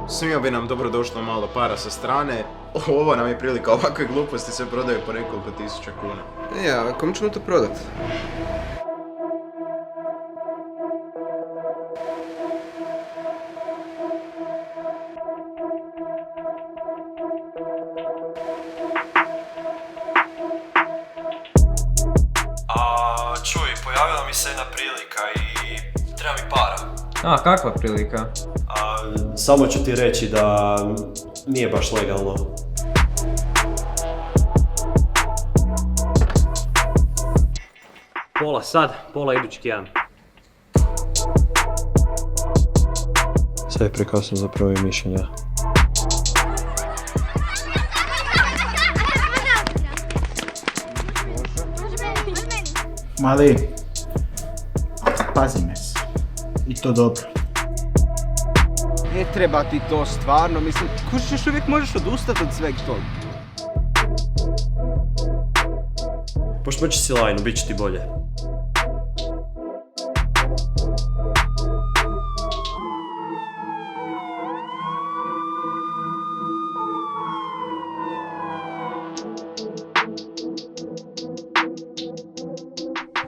Svima bi nam dobro došlo malo para sa strane. Ovo nam je prilika, ovakve gluposti se prodaju po nekoliko tisuća kuna. Ja, kom ćemo to prodat? Čuj, pojavila mi se jedna prilika i treba mi para. A, kakva prilika? Samo ću ti reći da nije baš legalno. Pola sad, pola idući tjedan. Sve je prekasno za prvo mišljenja. Mali, pazi me se. I to dobro. Ne treba ti to stvarno, mislim, kužiš, još uvijek možeš odustati od sveg toga. Pošmoći si lajnu, bit će ti bolje.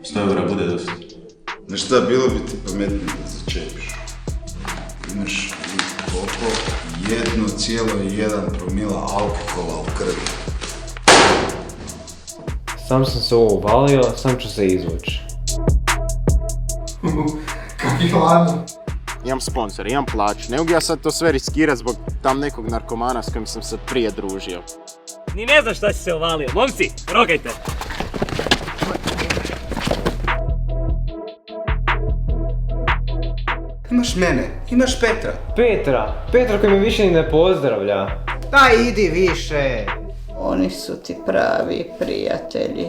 €100 bude dosta. Znaš šta, bilo bi ti pametnije da začepiš. Imaš koliko? 1,1 promila alkohola u krvi. Sam sam se ovo uvalio, sam ću se izvući. Kakvi hladni. Imam sponsor, imam plaću. Ne mogu ja sad to sve riskirati zbog tam nekog narkomana s kojim sam se prije družio. Ni ne znam šta si se uvalio. Momci, rogajte! Imaš mene, imaš Petra. Petra koji me više ni ne pozdravlja. Daj, idi više. Oni su ti pravi prijatelji.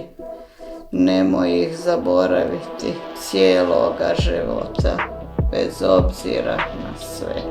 Nemoj ih zaboraviti cijeloga života, bez obzira na sve.